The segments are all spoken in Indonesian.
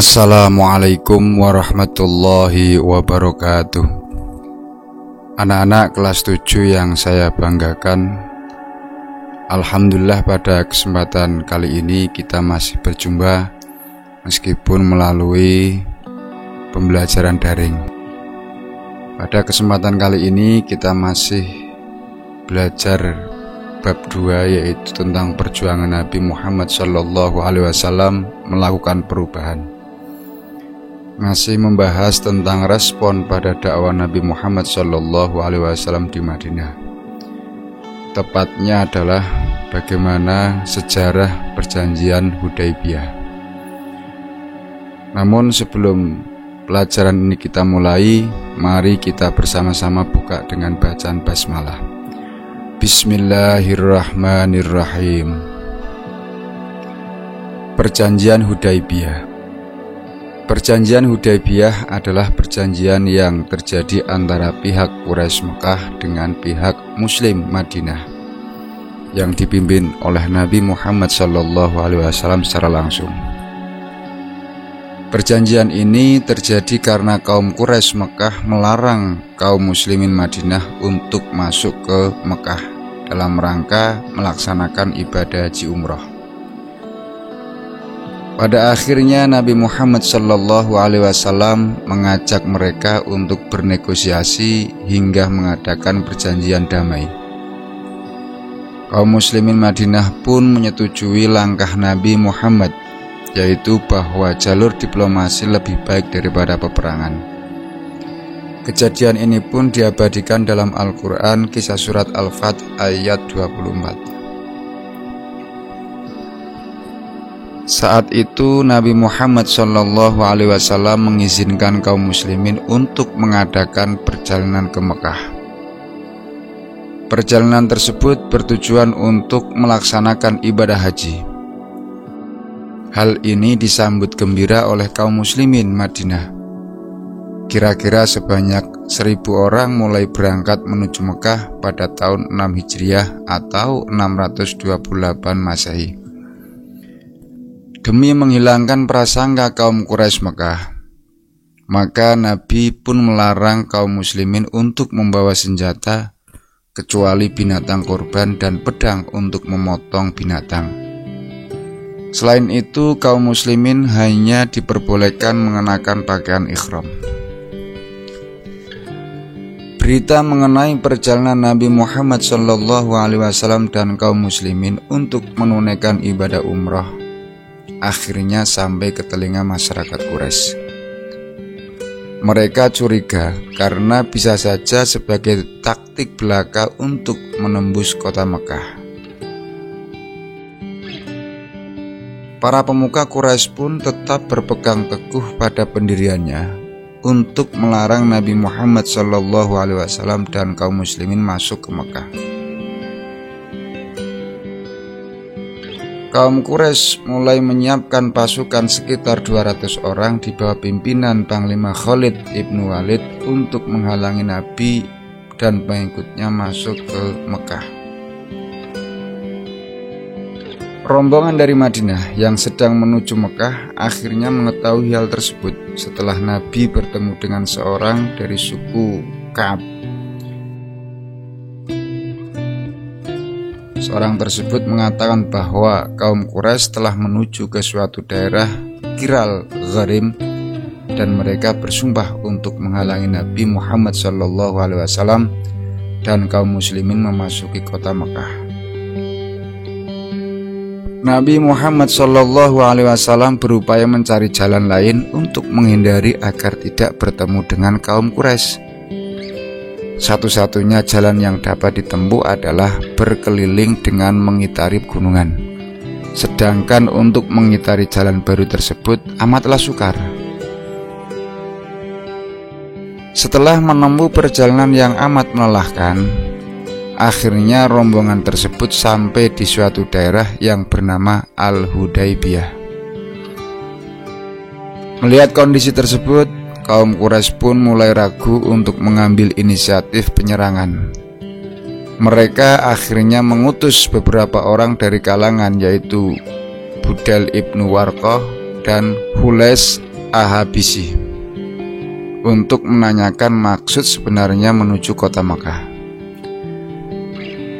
Assalamualaikum warahmatullahi wabarakatuh. Anak-anak kelas 7 yang saya banggakan, alhamdulillah pada kesempatan kali ini kita masih berjumpa meskipun melalui pembelajaran daring. Pada kesempatan kali ini kita masih belajar bab 2, yaitu tentang perjuangan Nabi Muhammad SAW melakukan perubahan. Masih membahas tentang respon pada dakwah Nabi Muhammad SAW di Madinah. Tepatnya adalah bagaimana sejarah perjanjian Hudaybiyah. Namun sebelum pelajaran ini kita mulai, mari kita bersama-sama buka dengan bacaan basmalah. Bismillahirrahmanirrahim. Perjanjian Hudaybiyah. Perjanjian Hudaybiyah adalah perjanjian yang terjadi antara pihak Quraisy Mekah dengan pihak Muslim Madinah yang dipimpin oleh Nabi Muhammad SAW secara langsung. Perjanjian ini terjadi karena kaum Quraisy Mekah melarang kaum Muslimin Madinah untuk masuk ke Mekah dalam rangka melaksanakan ibadah haji umroh. Pada akhirnya Nabi Muhammad SAW mengajak mereka untuk bernegosiasi hingga mengadakan perjanjian damai. Kaum muslimin Madinah pun menyetujui langkah Nabi Muhammad, yaitu bahwa jalur diplomasi lebih baik daripada peperangan. Kejadian ini pun diabadikan dalam Al-Quran, kisah surat Al-Fath ayat 24. Saat itu Nabi Muhammad SAW mengizinkan kaum muslimin untuk mengadakan perjalanan ke Mekah. Perjalanan tersebut bertujuan untuk melaksanakan ibadah haji. Hal ini disambut gembira oleh kaum muslimin Madinah. Kira-kira sebanyak 1.000 orang mulai berangkat menuju Mekah pada tahun 6 Hijriah atau 628 Masehi. Demi menghilangkan prasangka kaum Quraisy Mekah, maka Nabi pun melarang kaum muslimin untuk membawa senjata kecuali binatang korban dan pedang untuk memotong binatang. Selain itu, kaum muslimin hanya diperbolehkan mengenakan pakaian ihram. Berita mengenai perjalanan Nabi Muhammad SAW dan kaum muslimin untuk menunaikan ibadah umrah akhirnya sampai ke telinga masyarakat Quraisy. Mereka curiga karena bisa saja sebagai taktik belaka untuk menembus kota Mekah. Para pemuka Quraisy pun tetap berpegang teguh pada pendiriannya untuk melarang Nabi Muhammad SAW dan kaum muslimin masuk ke Mekah. Kaum Quraisy mulai menyiapkan pasukan sekitar 200 orang di bawah pimpinan Panglima Khalid ibn Walid untuk menghalangi Nabi dan pengikutnya masuk ke Mekah. Rombongan dari Madinah yang sedang menuju Mekah akhirnya mengetahui hal tersebut setelah Nabi bertemu dengan seorang dari suku Ka'ab. Orang tersebut mengatakan bahwa kaum Quraisy telah menuju ke suatu daerah Kiral Gharim dan mereka bersumpah untuk menghalangi Nabi Muhammad SAW dan kaum muslimin memasuki kota Mekah. Nabi Muhammad SAW berupaya mencari jalan lain untuk menghindari agar tidak bertemu dengan kaum Quraisy. Satu-satunya jalan yang dapat ditempuh adalah berkeliling dengan mengitari gunungan. Sedangkan untuk mengitari jalan baru tersebut amatlah sukar. Setelah menempuh perjalanan yang amat melelahkan, akhirnya rombongan tersebut sampai di suatu daerah yang bernama Al-Hudaybiyah. Melihat kondisi tersebut, kaum Quraisy pun mulai ragu untuk mengambil inisiatif penyerangan. Mereka akhirnya mengutus beberapa orang dari kalangan, yaitu Budal ibnu Warqah dan Hulais Al-Habisi untuk menanyakan maksud sebenarnya menuju kota Makkah.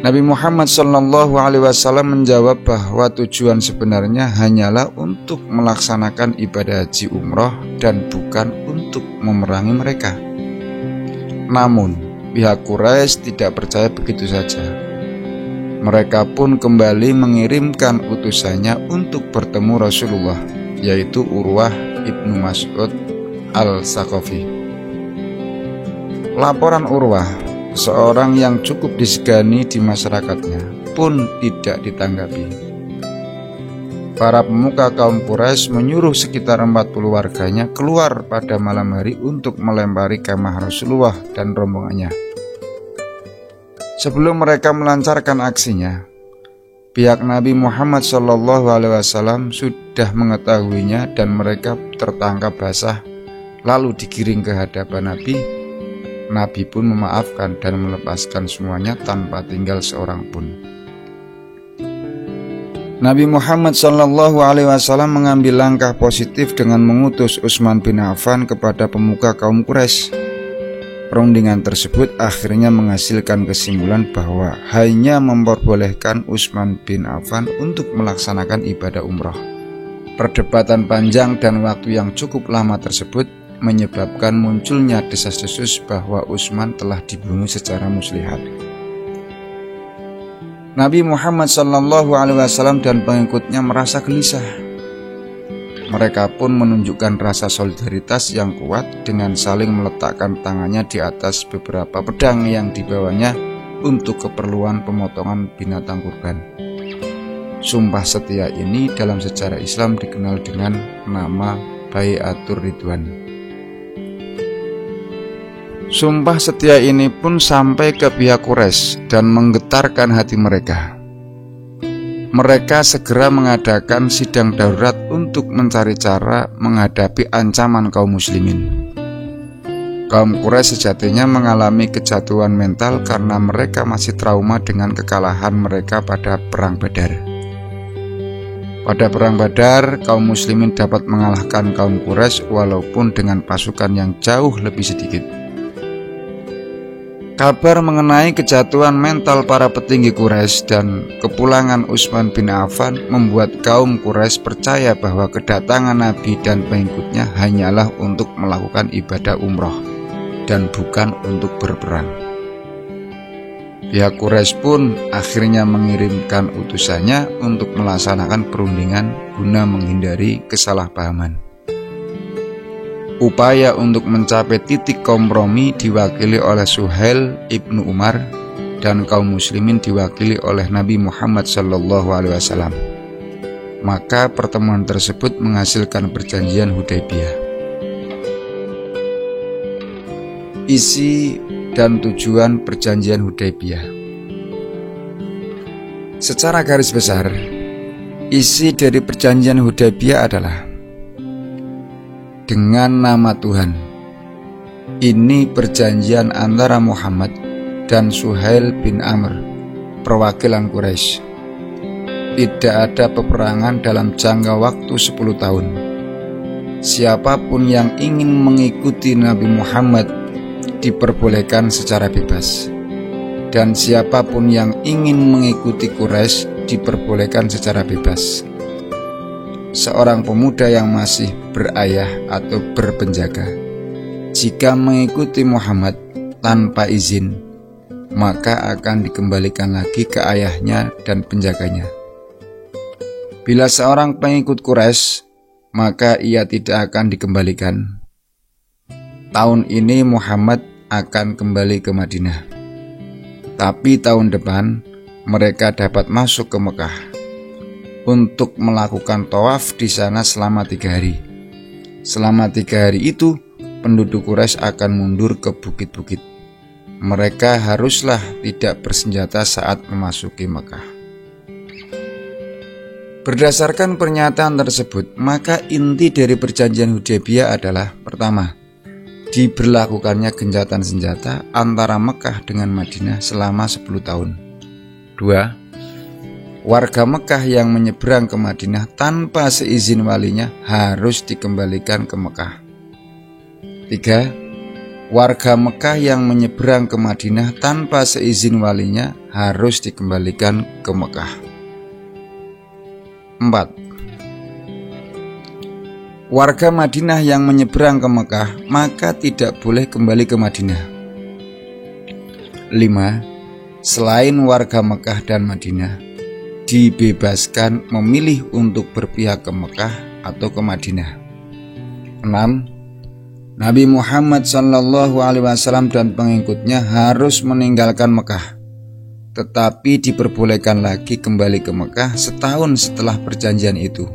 Nabi Muhammad SAW menjawab bahwa tujuan sebenarnya hanyalah untuk melaksanakan ibadah haji umroh dan bukan untuk memerangi mereka. Namun pihak Quraisy tidak percaya begitu saja. Mereka pun kembali mengirimkan utusannya untuk bertemu Rasulullah, yaitu Urwah ibnu Mas'ud al-Saqafi. Laporan Urwah, seorang yang cukup disegani di masyarakatnya, pun tidak ditanggapi. Para pemuka kaum Quraisy menyuruh sekitar 40 warganya keluar pada malam hari untuk melempari kemah Rasulullah dan rombongannya. Sebelum mereka melancarkan aksinya, pihak Nabi Muhammad SAW sudah mengetahuinya dan mereka tertangkap basah lalu digiring ke hadapan Nabi. Nabi pun memaafkan dan melepaskan semuanya tanpa tinggal seorang pun. Nabi Muhammad SAW mengambil langkah positif dengan mengutus Utsman bin Affan kepada pemuka kaum Quraisy. Perundingan tersebut akhirnya menghasilkan kesimpulan bahwa hanya memperbolehkan Utsman bin Affan untuk melaksanakan ibadah umroh. Perdebatan panjang dan waktu yang cukup lama tersebut menyebabkan munculnya desas-desus bahwa Utsman telah dibunuh secara muslihat. Nabi Muhammad SAW dan pengikutnya merasa gelisah. Mereka pun menunjukkan rasa solidaritas yang kuat dengan saling meletakkan tangannya di atas beberapa pedang yang dibawanya untuk keperluan pemotongan binatang kurban. Sumpah setia ini dalam sejarah Islam dikenal dengan nama Bai'atur Ridwan. Sumpah setia ini pun sampai ke pihak Quraisy dan menggetarkan hati mereka. Mereka segera mengadakan sidang darurat untuk mencari cara menghadapi ancaman kaum muslimin. Kaum Quraisy sejatinya mengalami kejatuhan mental karena mereka masih trauma dengan kekalahan mereka pada Perang Badar. Pada Perang Badar, kaum muslimin dapat mengalahkan kaum Quraisy walaupun dengan pasukan yang jauh lebih sedikit. Kabar mengenai kejatuhan mental para petinggi Quraisy dan kepulangan Utsman bin Affan membuat kaum Quraisy percaya bahwa kedatangan Nabi dan pengikutnya hanyalah untuk melakukan ibadah umroh dan bukan untuk berperang. Pihak Quraisy pun akhirnya mengirimkan utusannya untuk melaksanakan perundingan guna menghindari kesalahpahaman. Upaya untuk mencapai titik kompromi diwakili oleh Suhail ibnu Umar dan kaum muslimin diwakili oleh Nabi Muhammad SAW. Maka pertemuan tersebut menghasilkan perjanjian Hudaybiyah. Isi dan tujuan perjanjian Hudaybiyah. Secara garis besar, isi dari perjanjian Hudaybiyah adalah: dengan nama Tuhan, ini perjanjian antara Muhammad dan Suhail bin Amr, perwakilan Quraisy. Tidak ada peperangan dalam jangka waktu 10 tahun. Siapapun yang ingin mengikuti Nabi Muhammad diperbolehkan secara bebas, dan siapapun yang ingin mengikuti Quraisy diperbolehkan secara bebas. Seorang pemuda yang masih berayah atau berpenjaga, jika mengikuti Muhammad tanpa izin, maka akan dikembalikan lagi ke ayahnya dan penjaganya. Bila seorang pengikut Quraisy, maka ia tidak akan dikembalikan. Tahun ini Muhammad akan kembali ke Madinah, tapi tahun depan mereka dapat masuk ke Mekah untuk melakukan tawaf di sana selama 3 hari. Selama 3 hari itu, penduduk Quraisy akan mundur ke bukit-bukit. Mereka haruslah tidak bersenjata saat memasuki Mekah. Berdasarkan pernyataan tersebut, maka inti dari perjanjian Hudaybiyah adalah: pertama, diberlakukannya gencatan senjata antara Mekah dengan Madinah selama 10 tahun. 2. warga Mekah yang menyeberang ke Madinah tanpa seizin walinya harus dikembalikan ke Mekah. 3. Warga Mekah yang menyeberang ke Madinah tanpa seizin walinya harus dikembalikan ke Mekah. 4. Warga Madinah yang menyeberang ke Mekah maka tidak boleh kembali ke Madinah. 5. Selain warga Mekah dan Madinah, dibebaskan memilih untuk berpihak ke Mekah atau ke Madinah. 6. Nabi Muhammad SAW dan pengikutnya harus meninggalkan Mekah, tetapi diperbolehkan lagi kembali ke Mekah setahun setelah perjanjian itu.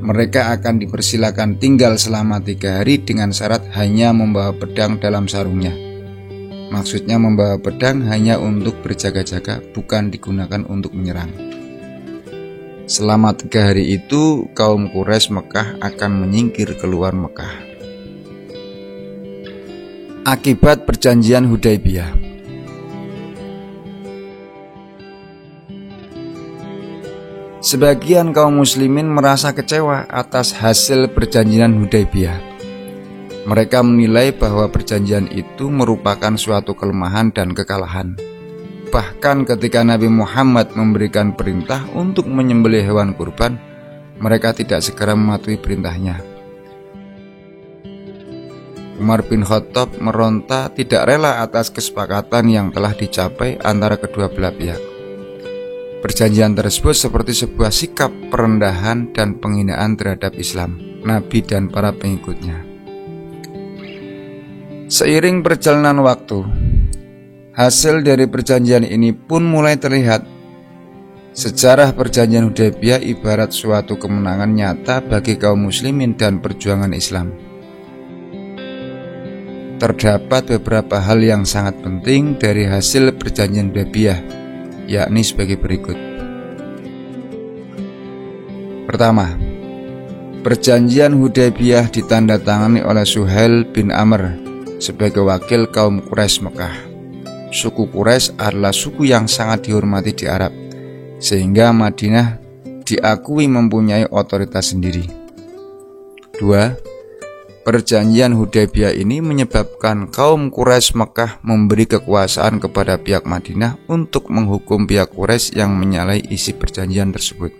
Mereka akan dipersilakan tinggal selama 3 hari dengan syarat hanya membawa pedang dalam sarungnya. Maksudnya membawa pedang hanya untuk berjaga-jaga, bukan digunakan untuk menyerang. Selama 3 hari itu kaum Quraisy Mekah akan menyingkir keluar Mekah. Akibat perjanjian Hudaybiyah. Sebagian kaum muslimin merasa kecewa atas hasil perjanjian Hudaybiyah. Mereka menilai bahwa perjanjian itu merupakan suatu kelemahan dan kekalahan. Bahkan ketika Nabi Muhammad memberikan perintah untuk menyembelih hewan kurban, mereka tidak segera mematuhi perintahnya. Umar bin Khattab meronta tidak rela atas kesepakatan yang telah dicapai antara kedua belah pihak. Perjanjian tersebut seperti sebuah sikap perendahan dan penghinaan terhadap Islam, Nabi dan para pengikutnya. Seiring perjalanan waktu, hasil dari perjanjian ini pun mulai terlihat. Sejarah perjanjian Hudaybiyah ibarat suatu kemenangan nyata bagi kaum muslimin dan perjuangan Islam. Terdapat beberapa hal yang sangat penting dari hasil perjanjian Hudaybiyah, yakni sebagai berikut. Pertama, perjanjian Hudaybiyah ditandatangani oleh Suhail bin Amr sebagai wakil kaum Quraisy Mekah. Suku Quraisy adalah suku yang sangat dihormati di Arab, sehingga Madinah diakui mempunyai otoritas sendiri. 2. Perjanjian Hudaybiyah ini menyebabkan kaum Quraisy Mekah memberi kekuasaan kepada pihak Madinah untuk menghukum pihak Quraisy yang menyalahi isi perjanjian tersebut.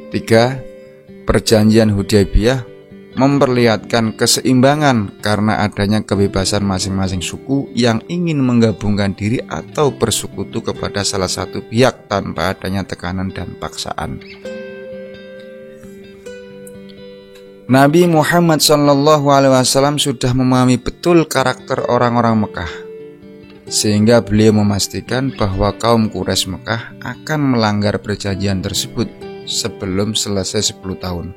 3. Perjanjian Hudaybiyah memperlihatkan keseimbangan karena adanya kebebasan masing-masing suku yang ingin menggabungkan diri atau bersekutu kepada salah satu pihak tanpa adanya tekanan dan paksaan. Nabi Muhammad SAW sudah memahami betul karakter orang-orang Mekah, sehingga beliau memastikan bahwa kaum Quraisy Mekah akan melanggar perjanjian tersebut sebelum selesai 10 tahun.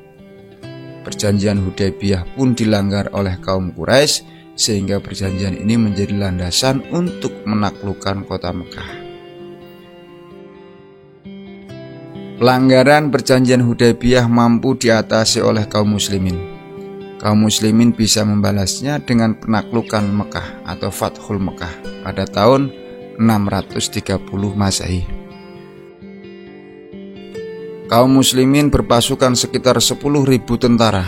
Perjanjian Hudaybiyah pun dilanggar oleh kaum Quraisy, sehingga perjanjian ini menjadi landasan untuk menaklukkan kota Mekah. Pelanggaran perjanjian Hudaybiyah mampu diatasi oleh kaum muslimin. Kaum muslimin bisa membalasnya dengan penaklukan Mekah atau Fathul Mekah pada tahun 630 Masehi. Kaum muslimin berpasukan sekitar 10.000 tentara.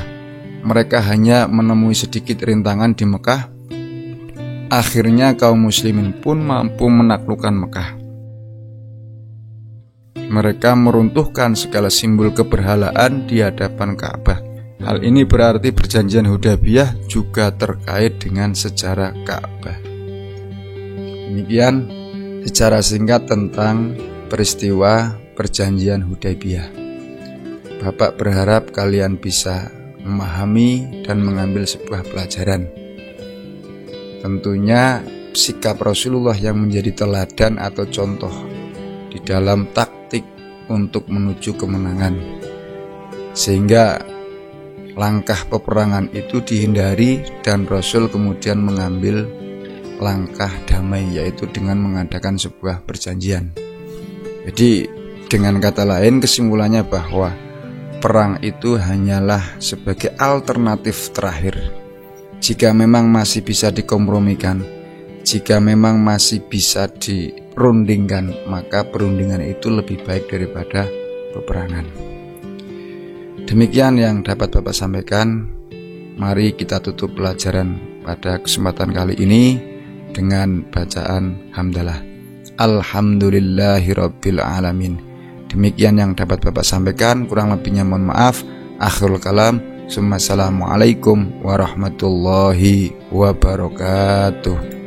Mereka hanya menemui sedikit rintangan di Mekah. Akhirnya kaum muslimin pun mampu menaklukkan Mekah. Mereka meruntuhkan segala simbol keberhalaan di hadapan Ka'bah. Hal ini berarti perjanjian Hudaybiyah juga terkait dengan sejarah Ka'bah. Demikian secara singkat tentang peristiwa perjanjian Hudaybiyah. Bapak berharap kalian bisa memahami dan mengambil sebuah pelajaran. Tentunya sikap Rasulullah yang menjadi teladan atau contoh di dalam taktik untuk menuju kemenangan, sehingga langkah peperangan itu dihindari dan Rasul kemudian mengambil langkah damai, yaitu dengan mengadakan sebuah perjanjian. Jadi dengan kata lain kesimpulannya bahwa perang itu hanyalah sebagai alternatif terakhir. Jika memang masih bisa dikompromikan, jika memang masih bisa rundingkan, maka perundingan itu lebih baik daripada peperangan. Demikian yang dapat Bapak sampaikan. Mari kita tutup pelajaran pada kesempatan kali ini dengan bacaan hamdalah. Alhamdulillahirabbil alamin. Demikian yang dapat Bapak sampaikan, kurang lebihnya mohon maaf. Akhirul kalam. Assalamualaikum warahmatullahi wabarakatuh.